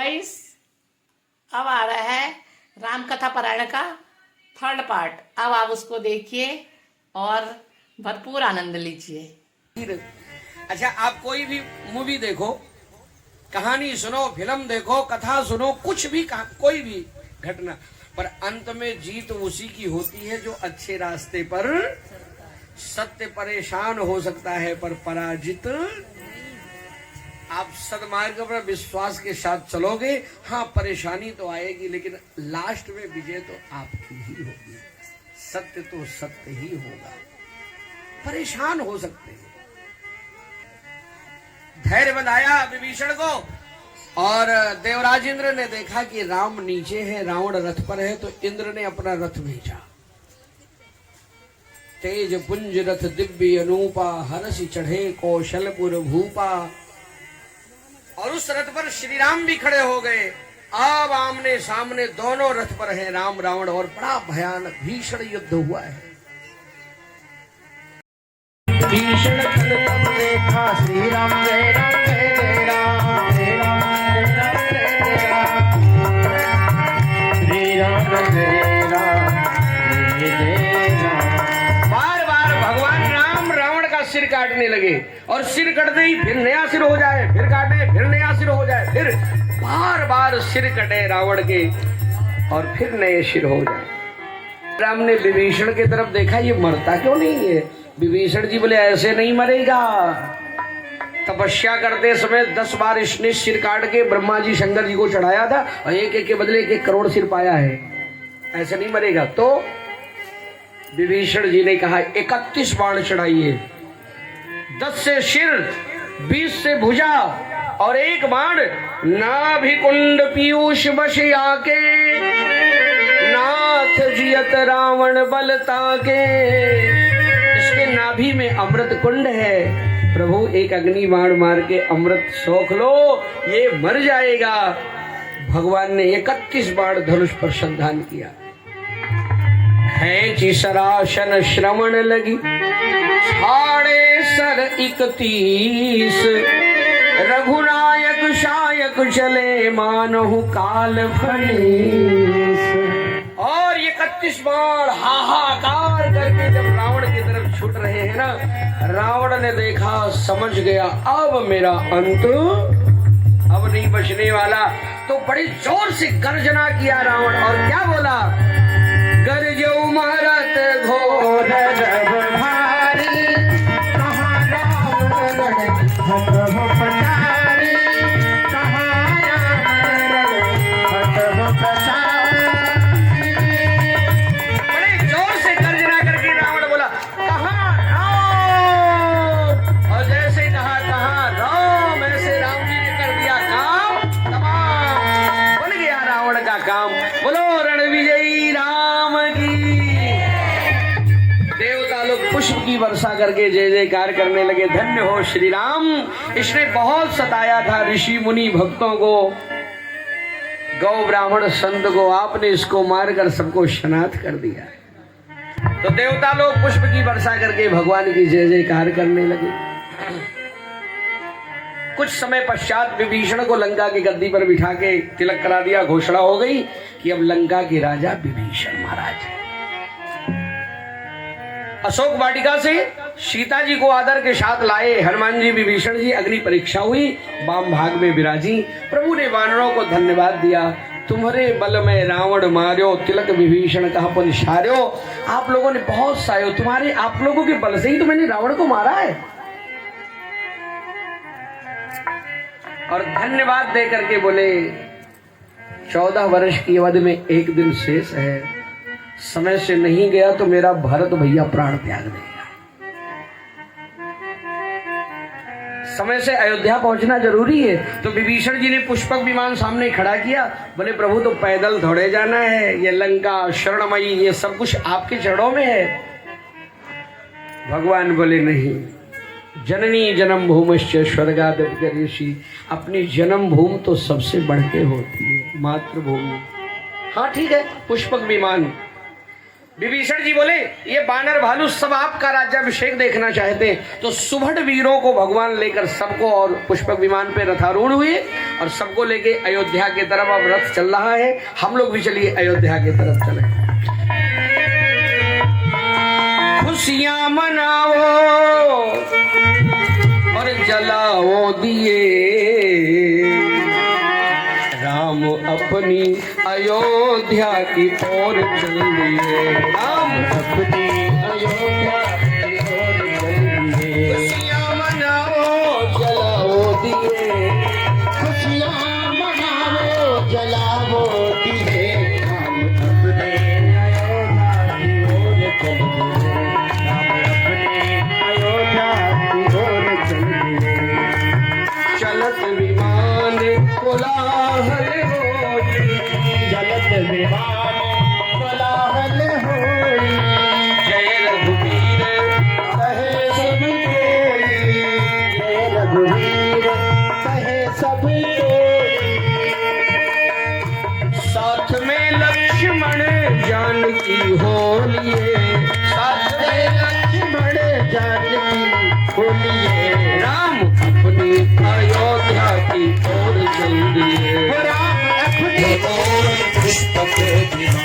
Guys, अब आ रहा है राम कथा पारायण का थर्ड पार्ट। अब आप उसको देखिए और भरपूर आनंद लीजिए। अच्छा, आप कोई भी मूवी देखो, कहानी सुनो, फिल्म देखो, कथा सुनो, कुछ भी कोई भी घटना, पर अंत में जीत उसी की होती है जो अच्छे रास्ते पर। सत्य परेशान हो सकता है पर पराजित। आप सदमार्ग पर विश्वास के साथ चलोगे, हाँ परेशानी तो आएगी लेकिन लास्ट में विजय तो आपकी ही होगी। सत्य तो सत्य ही होगा। परेशान हो सकते हैं। धैर्य बंधाया विभीषण को, और देवराज इंद्र ने देखा कि राम नीचे है, रावण रथ पर है, तो इंद्र ने अपना रथ भेजा। तेज पुंज रथ दिव्य अनूपा, हरसि चढ़े कौशलपुर भूपा। और उस रथ पर श्री राम भी खड़े हो गए। अब आमने सामने दोनों रथ पर हैं राम रावण, और बड़ा भयानक भीषण युद्ध हुआ है। भीषण तब देखा श्री राम, जय राम जय राम, जय राम जय राम, श्री राम जय राम, जय राम। बार बार भगवान राम रावण का सिर काटने लगे, और सिर कटते ही फिर नया सिर हो जाए, फिर काटे फिर नया सिर हो जाए, फिर बार बार सिर कटे रावण के और फिर नए सिर हो जाए। राम ने विभीषण की तरफ देखा, ये मरता क्यों नहीं है। विभीषण जी बोले ऐसे नहीं मरेगा। तपस्या करते समय 10 बार इसने सिर काट के ब्रह्मा जी शंकर जी को चढ़ाया था, और एक एक के बदले 1 करोड़ सिर पाया है। ऐसे नहीं मरेगा। तो विभीषण जी ने कहा 31 बाण चढ़ाइए, 10 से सिर, 20 से भुजा, और 1 बाण नाभि कुंड पीयूष बश आके, नाथ जियत रावण बल ताके। इसके नाभि में अमृत कुंड है। प्रभु एक अग्नि बाण मार के अमृत सोख लो, ये मर जाएगा। भगवान ने 31 बाण धनुष पर संधान किया। खैंची सरासन श्रवण लगी, छाड़े सर 31। रघुनायक शायक चले, मानहु काल फणीस। और ये 31 बाण हाहाकार करके जब रावण की तरफ छूट रहे हैं ना, रावण ने देखा, समझ गया अब मेरा अंत अब नहीं बचने वाला। तो बड़ी जोर से गर्जना किया रावण, और क्या बोला, गरजऊ मारत घोर भारी, कहाँ रावण हतभ पठारी, कहाँ रावण हतभ पठारी। बड़े जोर से गर्जना करके रावण बोला, कहाँ राम। और जैसे कहा कहाँ राम, ऐसे राम जी ने कर दिया काम तमाम। बन गया रावण का काम। बोलो रण विजयी राम की। देवता लोग पुष्प की वर्षा करके जय जयकार करने लगे। धन्य हो श्री राम, इसने बहुत सताया था ऋषि मुनि भक्तों को, गौ ब्राह्मण संत को, आपने इसको मारकर सबको शनाथ कर दिया। तो देवता लोग पुष्प की वर्षा करके भगवान की जय जयकार करने लगे। कुछ समय पश्चात विभीषण को लंका की गद्दी पर बिठा के तिलक करा दिया। घोषणा हो गई कि अब लंका के राजा विभीषण महाराज हैं। अशोक वाटिका से सीता जी को आदर के साथ लाए हनुमान जी विभीषण जी। अग्नि परीक्षा हुई, वाम भाग में विराजी। प्रभु ने वानरों को धन्यवाद दिया, तुम्हारे बल में रावण मार्यो, तिलक विभीषण कहा पन सार्यो। आप लोगों ने बहुत सायो, तुम्हारे आप लोगों के बल से ही तो मैंने रावण को मारा है। और धन्यवाद दे करके बोले 14 वर्ष की अवधि में 1 दिन शेष है, समय से नहीं गया तो मेरा भरत भैया प्राण त्याग देगा। समय से अयोध्या पहुंचना जरूरी है। तो विभीषण जी ने पुष्पक विमान सामने खड़ा किया। बोले प्रभु तो पैदल दौड़े जाना है, ये लंका शरणमयी ये सब कुछ आपके चरणों में है। भगवान बोले नहीं, जननी जन्म भूमिश्च स्वर्गादपि। अपनी जन्म भूमि तो सबसे बढ़ के होती है, मातृभूमि। हाँ ठीक है, पुष्पक विमान। विभीषण जी बोले ये बानर भालू सब आपका राज्याभिषेक देखना चाहते हैं, तो सुभट वीरों को भगवान लेकर सबको और पुष्पक विमान पे रथारूढ़ हुए और सबको लेके अयोध्या की तरफ अब रथ चल रहा है। हम लोग भी चलिए अयोध्या की तरफ चले। खुशियां मनाओ और जलाओ दिए, राम अपनी अयोध्या की ओर चल दिए, राम अपनी अयोध्या की ओर चल दिए। खुशियां मनाओ जलाओ दिए, खुशियाँ मनाओ जलाओ दिए, राम अपने अयोध्या की ओर चल दिए, राम अपने अयोध्या की ओर चल दिए। चलत विमान कोलाहल होई, जलत विमान कोलाहल होई, जय रघुवीर कहे सब कोई, जय रघुवीर कहे सब कोई। साथ में लक्ष्मण जानकी हो लिए, साथ में लक्ष्मण जानकी बोलिए, राम अपनी अयोध्या की ओर चल दिए। राम अपने पुष्पक विमान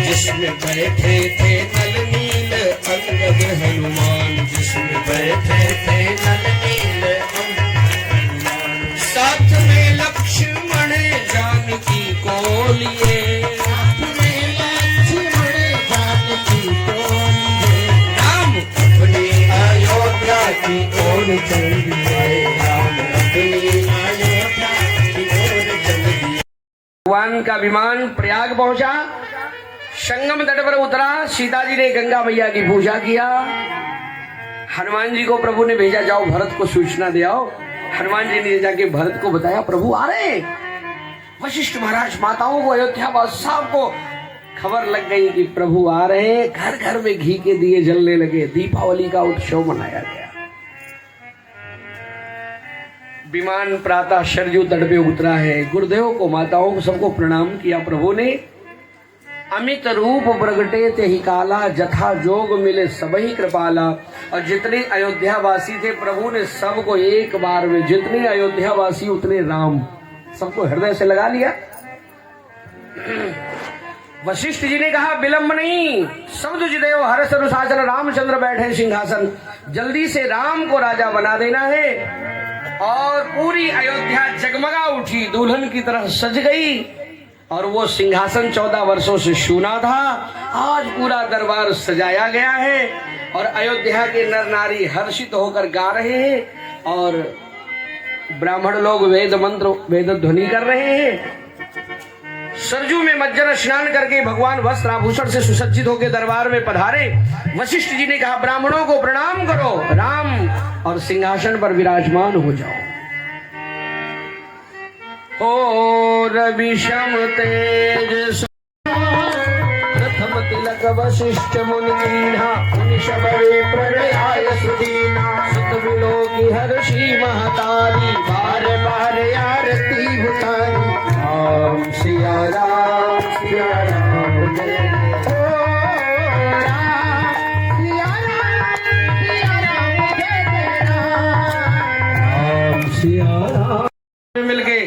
जिसमें बैठे थे नल नील अंगद हनुमान, जिसमें बैठे थे नल नील हनुमान। साथ में लक्ष्मण जानकी को लिए, लक्ष्मण जानकी बोलिए, राम अपनी अयोध्या की ओर चल दिए, राम अपनी अयोध्या की ओर चल दिए। भगवान का विमान प्रयाग पहुंचा, संगम तट पर उतरा। सीता जी ने गंगा मैया की पूजा किया। हनुमान जी को प्रभु ने भेजा, जाओ भरत को सूचना दे आओ। हनुमान जी ने जाके भरत को बताया प्रभु आ रहे। वशिष्ठ महाराज माताओं को अयोध्या बादशाह को खबर लग गई कि प्रभु आ रहे हैं। घर घर में घी के दिए जलने लगे, दीपावली का उत्सव मनाया गया। विमान प्रातः सरयू तट पे उतरा है। गुरुदेव को माताओं को सबको प्रणाम किया प्रभु ने। अमित रूप प्रगटे ते ही काला, जथा जोग मिले सबही कृपाला। और जितने अयोध्यावासी थे प्रभु ने सबको एक बार में, जितने अयोध्यावासी उतने राम, सबको हृदय से लगा लिया। वशिष्ठ जी ने कहा विलंब नहीं, सब तुझदेव हर्ष अनुशासन, रामचंद्र बैठे सिंहासन। जल्दी से राम को राजा बना देना है। और पूरी अयोध्या जगमगा उठी, दुल्हन की तरह सज गई। और वो सिंहासन 14 वर्षों से सूना था, आज पूरा दरबार सजाया गया है। और अयोध्या के नर नारी हर्षित होकर गा रहे हैं और ब्राह्मण लोग वेद मंत्र वेद ध्वनि कर रहे हैं। सरजू में मज्जन स्नान करके भगवान वस्त्र आभूषण से सुसज्जित होकर दरबार में पधारे। वशिष्ठ जी ने कहा ब्राह्मणों को प्रणाम करो, राम और सिंहासन पर विराजमान हो जाओ। ओ रविशम तेज प्रथम तिलक वशिष्ठ मुनि कीन्हा, मुनि शबरे प्रलयाय सुदीना। सुत विलोकी हर्षि महतारी, बार बार आरती उतारी। राम सिया राम सिया राम जय जय। ओ राम सिया राम सिया राम जय जय राम। राम सिया राम मिलके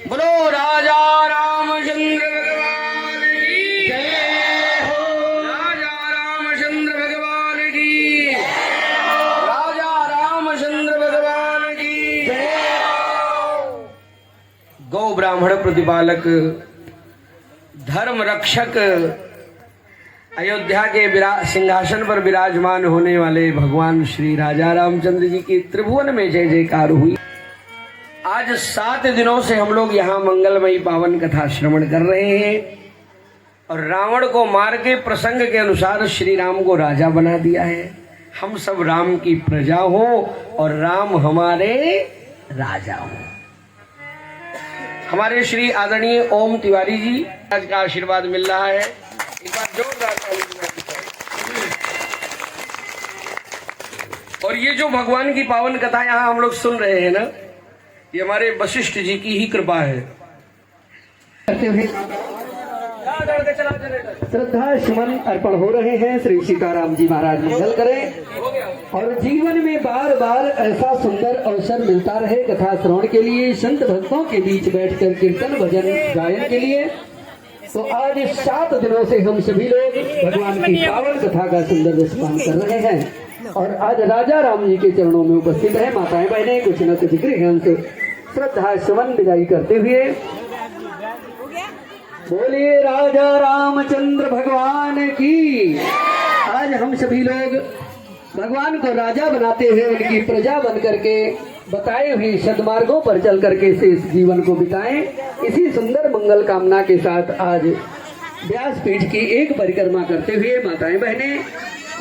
बोलो राजा रामचंद्र भगवान की जय हो, राजा रामचंद्र भगवान की, राजा रामचंद्र भगवान की। गौ ब्राह्मण प्रतिपालक, धर्म रक्षक, अयोध्या के सिंहासन पर विराजमान होने वाले भगवान श्री राजा रामचंद्र जी की त्रिभुवन में जय जयकार हुई। आज 7 दिनों से हम लोग यहाँ मंगलमयी पावन कथा श्रवण कर रहे हैं। और रावण को मार के प्रसंग के अनुसार श्री राम को राजा बना दिया है। हम सब राम की प्रजा हो और राम हमारे राजा हो। हमारे श्री आदरणीय ओम तिवारी जी आज का आशीर्वाद मिल रहा है। एक बार जोरदार ताली बजाइए। और ये जो भगवान की पावन कथा यहाँ हम लोग सुन रहे हैं ना, ये हमारे वशिष्ठ जी की ही कृपा है। श्रद्धा सुमन अर्पण हो रहे हैं। श्री सीताराम जी महाराज मंगल करें और जीवन में बार बार ऐसा सुंदर अवसर मिलता रहे कथा श्रवण के लिए, संत भक्तों के बीच बैठकर कीर्तन भजन गायन के लिए। तो आज 7 दिनों से हम सभी लोग भगवान की पावन कथा का सुंदर रसपान कर रहे हैं और आज राजा राम जी के चरणों में उपस्थित है। माताएं बहनें कुछ न कुछ गृह से श्रद्धा सुमन विदाई करते हुए बोलिए राजा रामचंद्र भगवान की। आज हम सभी लोग भगवान को राजा बनाते हुए उनकी प्रजा बन करके बताए हुए सदमार्गों पर चल करके शेष जीवन को बिताएं। इसी सुंदर मंगल कामना के साथ आज व्यासपीठ की एक परिक्रमा करते हुए माताएं बहनें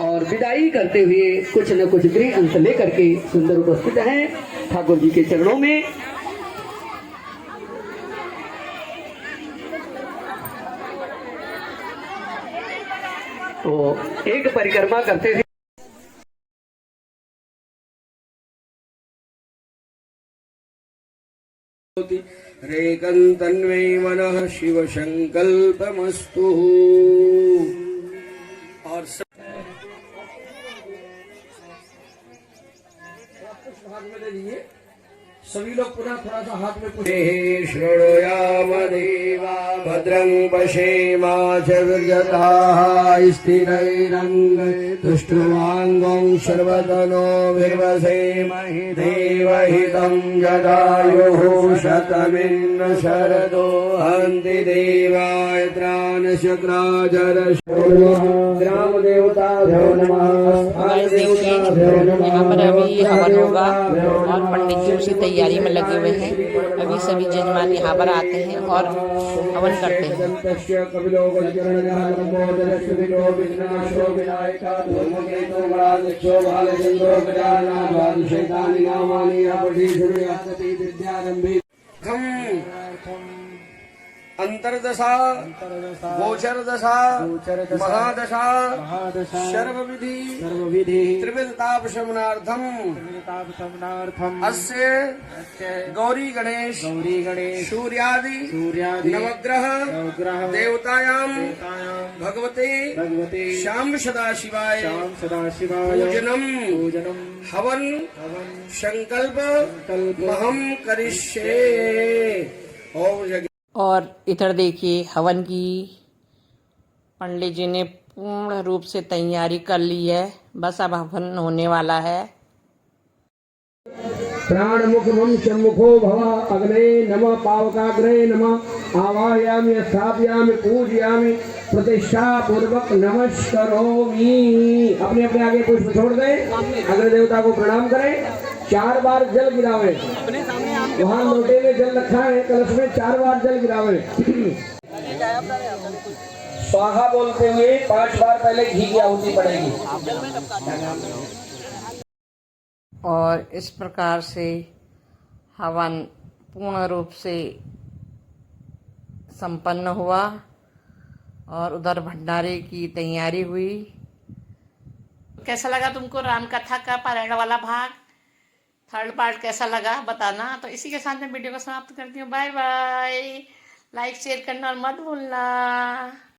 और विदाई करते हुए कुछ न कुछ गृह अंश लेकर के सुंदर उपस्थित हैं ठाकुर जी के चरणों में। तो एक परिक्रमा करते हुए रेकन्तन्मे मनः शिव संकल्पमस्तु। और हाथ में दे दीजिए सभी लोग पुनः थोड़ा सा हाथ में शृणुयाम देवा भद्रं पश्येमाचर्यताः स्थिरैरङ्ग तुष्टुवाङ्गं सर्वतनो विर्वसेमहि देवहितं जदायुः शतमिन्न शरदो हन्ति देवाय त्राणशक्राजर ग्राम देवताभ्यो नमः। यहाँ पर अभी हवन होगा और पंडित जी उसी तैयारी में लगे हुए हैं। अभी सभी जजमान यहाँ पर आते हैं और हवन करते हैं। अंतरदशा गोचर दशा महादशा सर्वविधि त्रिविधतापशमनार्थम अस्य गौरी गणेश सूर्यादि नवग्रह देवतायां भगवते श्याम सदाशिवाय पूजनम हवन संकल्प महम करिष्ये। और इधर देखिए हवन की पंडित जी ने पूर्ण रूप से तैयारी कर ली है। बस अब हवन होने वाला है। प्राण मुख मम सम्मुखो भव अग्ने नमः पावकाग्रे नमः आवाहयामि स्थापयामि पूजयामि प्रतिष्ठा पूर्वक नमस्करोमि। अपने अपने आगे पुष्प छोड़ दें, अग्नि देवता को प्रणाम करें, 4 बार जल गिरावे। वहाँ लोटे में जल रखा है, कलश में 4 बार जल गिरावे। स्वाहा बोलते हुए 5 बार पहले घी की आहुति पड़ेगी। और इस प्रकार से हवन पूर्ण रूप से संपन्न हुआ और उधर भंडारे की तैयारी हुई। कैसा लगा तुमको राम कथा का पारायण वाला भाग? 3rd पार्ट कैसा लगा बताना। तो इसी के साथ मैं वीडियो को समाप्त करती हूँ। Bye bye. लाइक शेयर करना और मत भूलना।